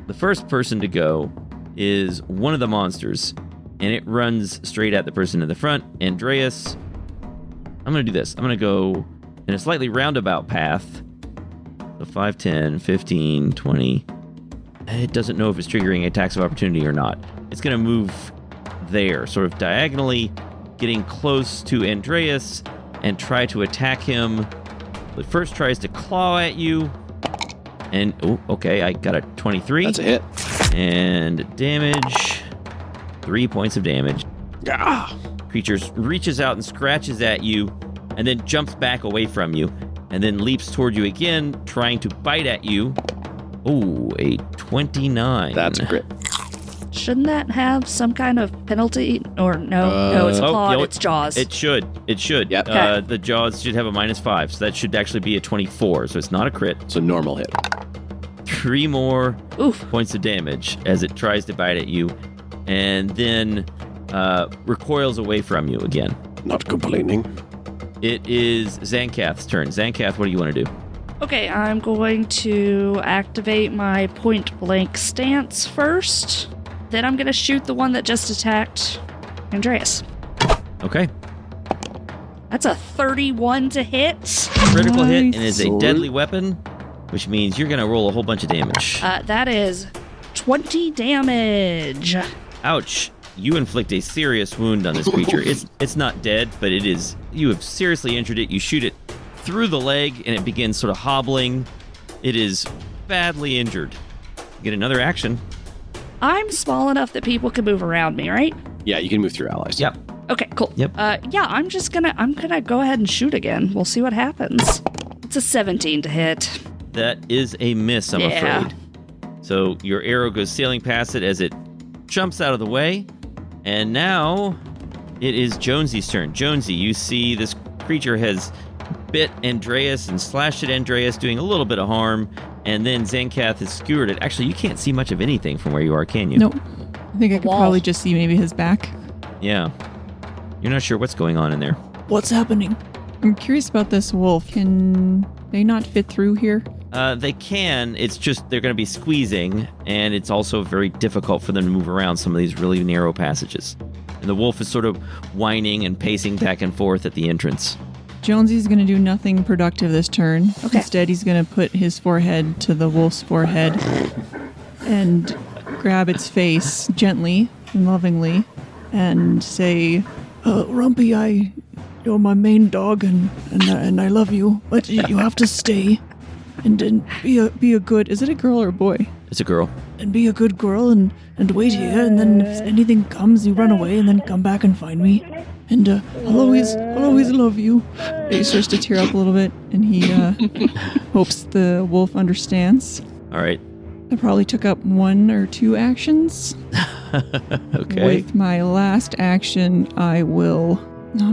The first person to go is one of the monsters, and it runs straight at the person in the front. Andreas, I'm going to do this. I'm going to go in a slightly roundabout path. So 5, 10, 15, 20. It doesn't know if it's triggering attacks of opportunity or not. It's going to move there, sort of diagonally, getting close to Andreas and try to attack him. It first tries to claw at you. And, oh, okay, I got a 23. That's a hit. And damage. 3 points of damage. Ah! Creature reaches out and scratches at you and then jumps back away from you and then leaps toward you again, trying to bite at you. Oh, a 29. That's a crit. Shouldn't that have some kind of penalty? Or no, it's clawed, it's jaws. It should. Yep. Okay. The jaws should have a -5, so that should actually be a 24, so it's not a crit. It's a normal hit. 3 more Oof. points of damage as it tries to bite at you, and then recoils away from you again. Not complaining. It is Xankath's turn. Xankath, what do you want to do? Okay, I'm going to activate my point blank stance first. Then I'm going to shoot the one that just attacked Andreas. Okay. That's a 31 to hit. Critical hit and Nice. is a deadly weapon, which means you're going to roll a whole bunch of damage. That is 20 damage. Ouch. You inflict a serious wound on this creature. It's not dead, but it is. You have seriously injured it. You shoot it through the leg, and it begins sort of hobbling. It is badly injured. You get another action. I'm small enough that people can move around me, right? Yeah, you can move through allies. Yep. Okay, cool. Yep. Yeah, I'm gonna go ahead and shoot again. We'll see what happens. It's a 17 to hit. That is a miss, I'm afraid. So your arrow goes sailing past it as it jumps out of the way. And now it is Jonesy's turn. Jonesy, you see this creature has bit Andreas and slashed at Andreas, doing a little bit of harm. And then Xankath has skewered it. Actually, you can't see much of anything from where you are, can you? Nope. I think I could probably just see maybe his back. Yeah. You're not sure what's going on in there. What's happening? I'm curious about this wolf. Can they not fit through here? They can. It's just they're going to be squeezing, and it's also very difficult for them to move around some of these really narrow passages. And the wolf is sort of whining and pacing back and forth at the entrance. Jonesy's going to do nothing productive this turn. Okay. Instead, he's going to put his forehead to the wolf's forehead and grab its face gently and lovingly and say, Rumpy, you're my main dog, and I love you, but you have to stay and be a good. Is it a girl or a boy? It's a girl. And be a good girl and wait here, and then if anything comes, you run away and then come back and find me. And I'll always love you. He starts to tear up a little bit, and he hopes the wolf understands. All right. I probably took up 1 or 2 actions. Okay. With my last action, I will...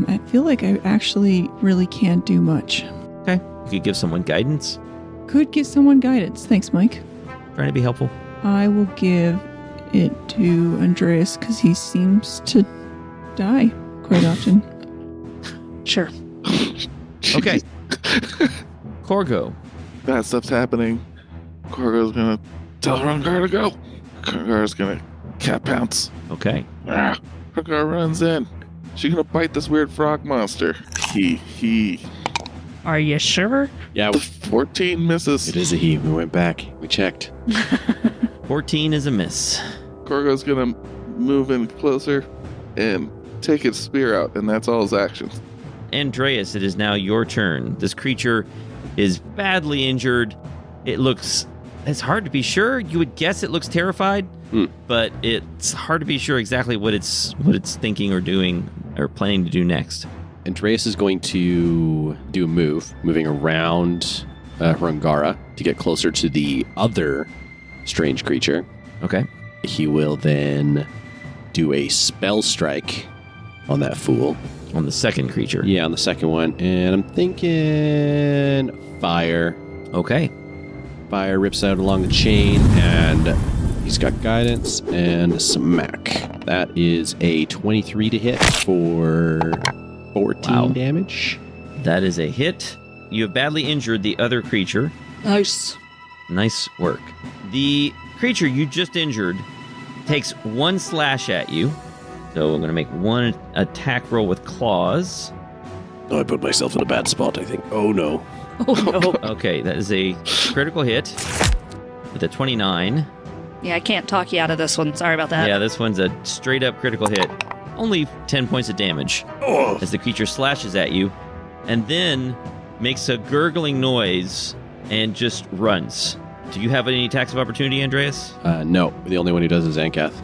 I feel like I actually really can't do much. Okay. You could give someone guidance. Could give someone guidance. Thanks, Mike. Trying to be helpful. I will give it to Andreas because he seems to die quite often. Sure. Okay. Korgo. Bad stuff's happening. Korgo's gonna tell Rungar to go. Rungar's gonna cat pounce. Okay. Rungar runs in. She's gonna bite this weird frog monster. He. Are you sure? Yeah, 14 misses. it is a he. We went back. We checked. 14 is a miss. Korgo's gonna move in closer and take its spear out, and that's all his actions. Andreas, it is now your turn. This creature is badly injured. It's hard to be sure. You would guess it looks terrified, but it's hard to be sure exactly what it's thinking or doing or planning to do next. Andreas is going to do a moving around Rungara to get closer to the other strange creature. Okay. He will then do a spell strike on that fool. On the second creature. Yeah, on the second one. And I'm thinking fire. Okay. Fire rips out along the chain, and he's got guidance and smack. That is a 23 to hit for 14 damage. That is a hit. You have badly injured the other creature. Nice. Nice work. The creature you just injured takes 1 slash at you. So I'm going to make 1 attack roll with claws. Oh, I put myself in a bad spot, I think. Oh, no. Oh, no. Okay, that is a critical hit with a 29. Yeah, I can't talk you out of this one. Sorry about that. Yeah, this one's a straight up critical hit. Only 10 points of damage as the creature slashes at you and then makes a gurgling noise and just runs. Do you have any attacks of opportunity, Andreas? No, the only one who does is Xankath,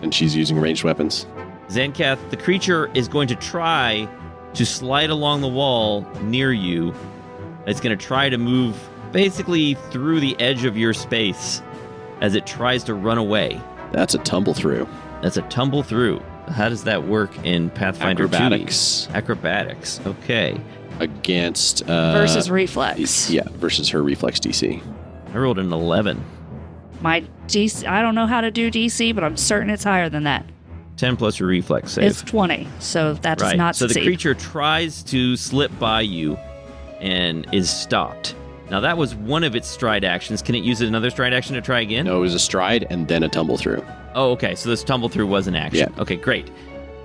and she's using ranged weapons. Xankath, the creature is going to try to slide along the wall near you. It's going to try to move basically through the edge of your space as it tries to run away. That's a tumble through. That's a tumble through. How does that work in Pathfinder 2? Acrobatics. Okay. Against... versus reflex. Yeah, versus her reflex DC. I rolled an 11. My DC, I don't know how to do DC, but I'm certain it's higher than that. 10 plus your reflex save. It's 20, so that does not so succeed. the creature tries to slip by you and is stopped. Now, that was one of its stride actions. Can it use another stride action to try again? No, it was a stride and then a tumble through. Oh, okay. So this tumble through was an action. Yeah. Okay, great.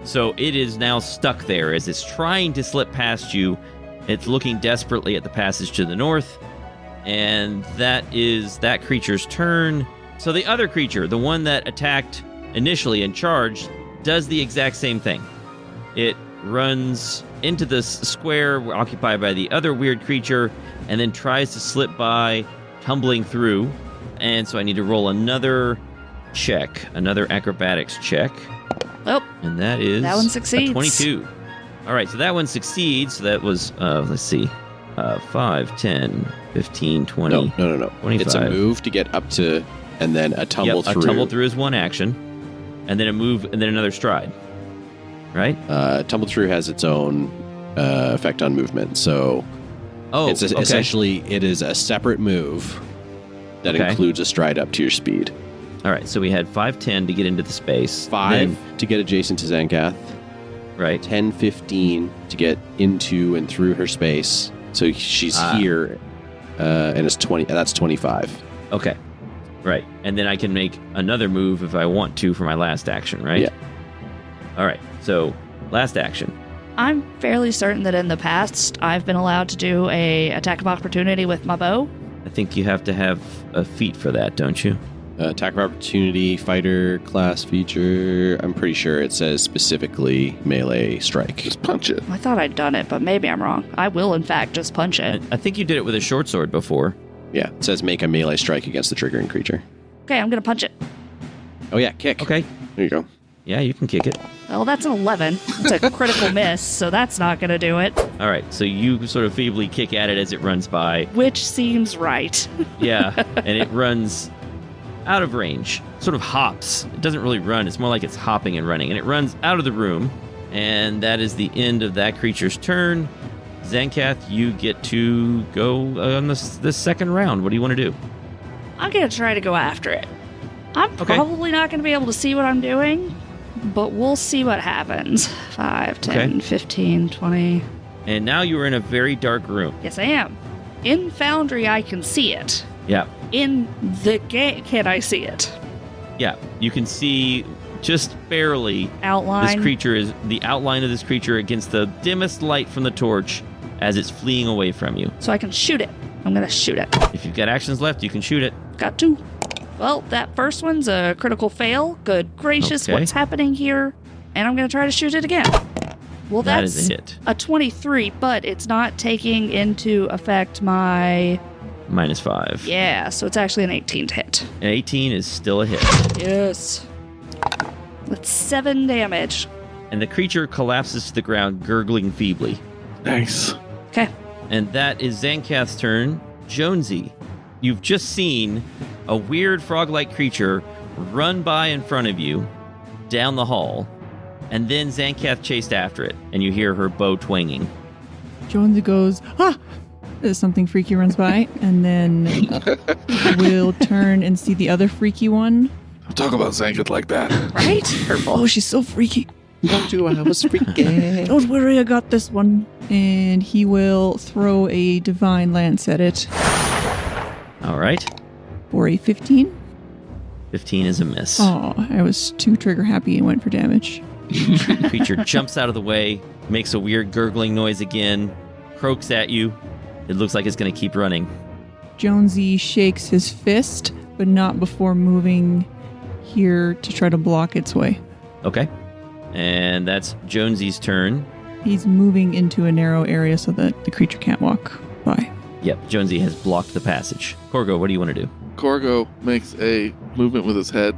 So it is now stuck there as it's trying to slip past you. It's looking desperately at the passage to the north. And that is that creature's turn. So the other creature, the one that attacked initially and charged, does the exact same thing. It runs into the square occupied by the other weird creature and then tries to slip by, tumbling through. And so I need to roll another check, another acrobatics check. Oh, And that is that one succeeds. a 22. All right, so that one succeeds. So that was, let's see, 5, 10, 15, 20. No. 25. It's a move to get up to, and then a tumble through. A tumble through is one action, and then a move, and then another stride. Right? Tumble through has its own effect on movement. So it's essentially, it is a separate move that includes a stride up to your speed. All right, so we had 5, 10 to get into the space. 5 to get adjacent to Xankath. Right. 10, 15 to get into and through her space. So she's here, and it's 20. That's 25. Okay. Right. And then I can make another move if I want to for my last action, right? Yeah. All right. So, last action. I'm fairly certain that in the past, I've been allowed to do a attack of opportunity with my bow. I think you have to have a feat for that, don't you? Attack of opportunity, fighter class feature. I'm pretty sure it says specifically melee strike. Just punch it. I thought I'd done it, but maybe I'm wrong. I will, in fact, just punch it. I think you did it with a short sword before. Yeah, it says make a melee strike against the triggering creature. Okay, I'm going to punch it. Oh yeah, kick. Okay. There you go. Yeah, you can kick it. Well, that's an 11. It's a critical miss, so that's not going to do it. All right. So you sort of feebly kick at it as it runs by. Which seems right. Yeah. And it runs out of range. Sort of hops. It doesn't really run. It's more like it's hopping and running. And it runs out of the room. And that is the end of that creature's turn. Xankath, you get to go on this second round. What do you want to do? I'm going to try to go after it. I'm probably not going to be able to see what I'm doing, but we'll see what happens. 5, 10, 15, 20. And now you are in a very dark room. Yes, I am. In Foundry, I can see it. Yeah. In the game, can I see it? Yeah. You can see just barely outline. This creature is the outline of this creature against the dimmest light from the torch as it's fleeing away from you. So I can shoot it. I'm going to shoot it. If you've got actions left, you can shoot it. Got to. Well, that first one's a critical fail. Good gracious, what's happening here? And I'm going to try to shoot it again. Well, that that's is a hit. A 23, but it's not taking into effect my... -5. Yeah, so it's actually an 18 to hit. An 18 is still a hit. Yes. That's 7 damage. And the creature collapses to the ground, gurgling feebly. Nice. Okay. And that is Xankath's turn. Jonesy, you've just seen a weird frog-like creature run by in front of you down the hall, and then Xankath chased after it, and you hear her bow twanging. Jonesy goes, ah! As something freaky runs by, and then we'll turn and see the other freaky one. Don't talk about Xankath like that. Right? Oh, she's so freaky. I was freaky. Don't worry, I got this one. And he will throw a divine lance at it All right. for a 15. 15 is a miss. Oh, I was too trigger happy and went for damage. The creature jumps out of the way, makes a weird gurgling noise again, croaks at you. It looks like it's going to keep running. Jonesy shakes his fist, but not before moving here to try to block its way. Okay. And that's Jonesy's turn. He's moving into a narrow area so that the creature can't walk by. Yep, Jonesy has blocked the passage. Korgo, what do you want to do? Korgo makes a movement with his head,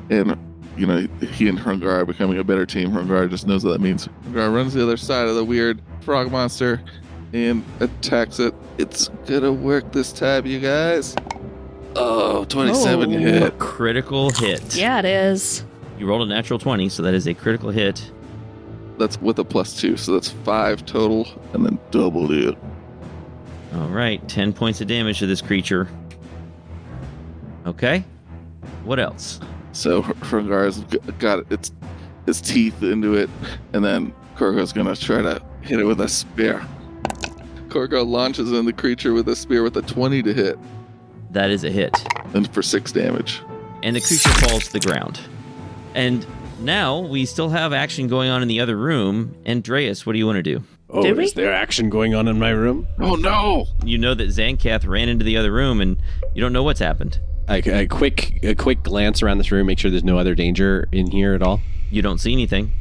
and, you know, he and Hrungar are becoming a better team. Hrungar just knows what that means. Hrungar runs the other side of the weird frog monster and attacks it. It's gonna work this time, you guys. Oh, 27 hit. Critical hit. Yeah, it is. You rolled a natural 20, so that is a critical hit. That's with a +2, so that's 5 total, and then doubled it. All right, 10 points of damage to this creature. Okay. What else? So Hrungar's got its teeth into it, and then Korgo's gonna try to hit it with a spear. Korgo launches in the creature with a spear with a 20 to hit, That is a hit. and for 6 damage. And the creature falls to the ground. And now we still have action going on in the other room. Andreas, what do you want to do? Oh, Did we? is there action going on in my room? Oh no! You know that Xankath ran into the other room, and you don't know what's happened. A quick glance around this room, make sure there's no other danger in here at all. You don't see anything.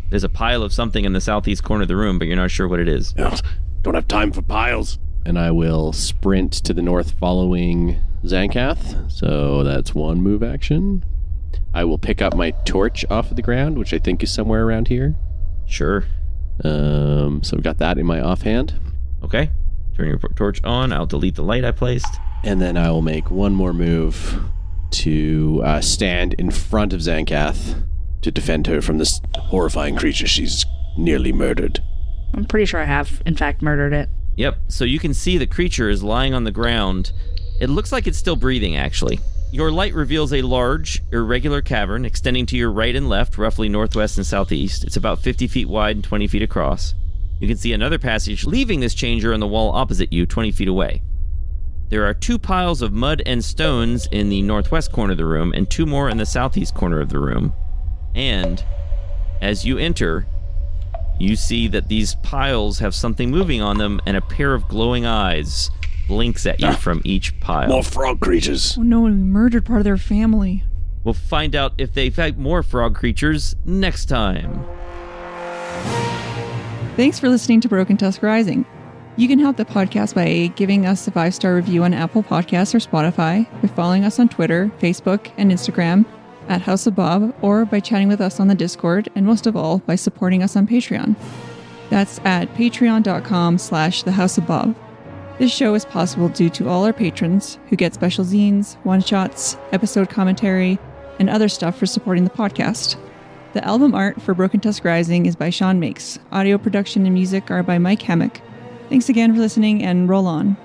There's a pile of something in the southeast corner of the room, but you're not sure what it is. Don't have time for piles. And I will sprint to the north following Xankath. So that's one move action. I will pick up my torch off of the ground, which I think is somewhere around here. Sure. So I've got that in my offhand. Okay. Turn your torch on. I'll delete the light I placed. And then I will make one more move to stand in front of Xankath to defend her from this horrifying creature she's nearly murdered. I'm pretty sure I have, in fact, murdered it. Yep. So you can see the creature is lying on the ground. It looks like it's still breathing, actually. Your light reveals a large, irregular cavern extending to your right and left, roughly northwest and southeast. It's about 50 feet wide and 20 feet across. You can see another passage leaving this changer on the wall opposite you, 20 feet away. There are 2 piles of mud and stones in the northwest corner of the room and 2 more in the southeast corner of the room. And as you enter, you see that these piles have something moving on them, and a pair of glowing eyes blinks at you from each pile. More frog creatures. Oh no, we murdered part of their family. We'll find out if they fight more frog creatures next time. Thanks for listening to Broken Tusk Rising. You can help the podcast by giving us a 5-star review on Apple Podcasts or Spotify, by following us on Twitter, Facebook, and Instagram at House of Bob, or by chatting with us on the Discord, and most of all, by supporting us on Patreon. That's at patreon.com/thehouseofbob. This show is possible due to all our patrons, who get special zines, one-shots, episode commentary, and other stuff for supporting the podcast. The album art for Broken Tusk Rising is by Shaun Makes. Audio production and music are by Mike Hammock. Thanks again for listening, and roll on.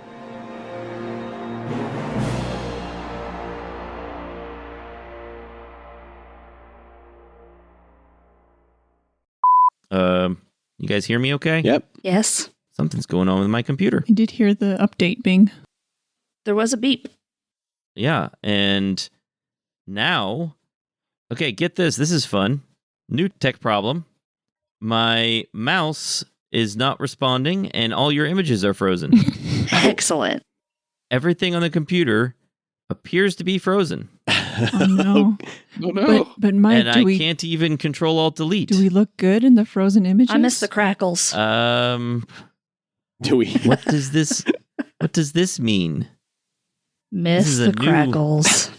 You guys hear me okay? Yep. Yes. Something's going on with my computer. I did hear the update bing. There was a beep. Yeah, and now... Okay, get this. This is fun. New tech problem. My mouse is not responding, and all your images are frozen. Excellent. Everything on the computer appears to be frozen. Oh no. Oh no. But Mike, And I can't even Control-Alt-Delete. do we look good in the frozen images? I miss the crackles. Do we? What does this mean? Miss this is the a new- crackles.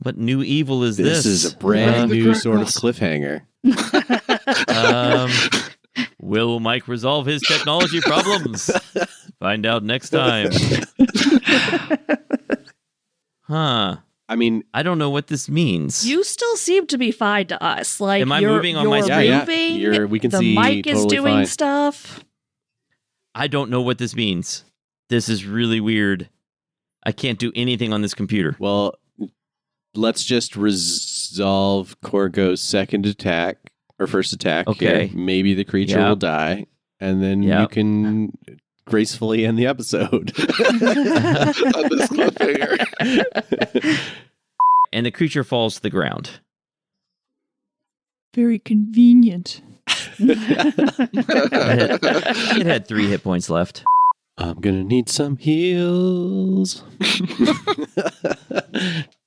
What new evil is this? This is a brand new sort of cliffhanger. Will Mike resolve his technology problems? Find out next time. Huh. I mean, I don't know what this means. You still seem to be fine to us. Like, Am I you're, moving on my you're screen? moving, we can the see mic is totally doing fine. stuff. I don't know what this means. This is really weird. I can't do anything on this computer. Well, let's just resolve Korgo's second attack, or first attack. Okay. Here. Maybe the creature will die, and then you can gracefully end the episode. On this cliffhanger. And the creature falls to the ground. Very convenient. It had 3 hit points left. I'm gonna need some heals.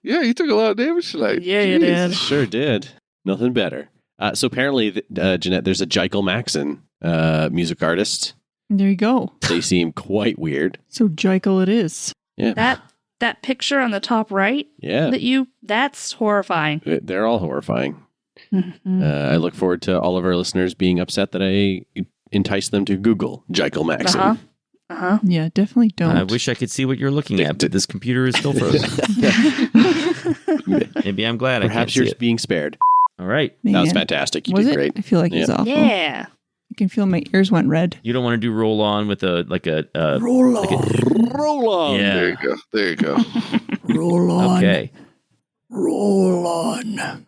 Yeah, you took a lot of damage tonight. Yeah, you did. Sure did. Nothing better. So apparently, Janette, there's a Jekyll Maxon music artist. There you go. They seem quite weird. So Jekyll it is. Yeah. That picture on the top right, Yeah. that's horrifying. They're all horrifying. Mhm. I look forward to all of our listeners being upset that I enticed them to Google Jekyll Maxon. Yeah, definitely don't. I wish I could see what you're looking at, but this computer is still frozen. Maybe I'm glad I can't Perhaps see you're it. being spared. All right. Man. That was fantastic. You Was did it? great. I feel like it's Yeah. awful. Yeah. I can feel my ears went red. You don't want to do roll on with a Roll on. Roll on. Yeah. There you go. There you go. Roll on. Okay. Roll on.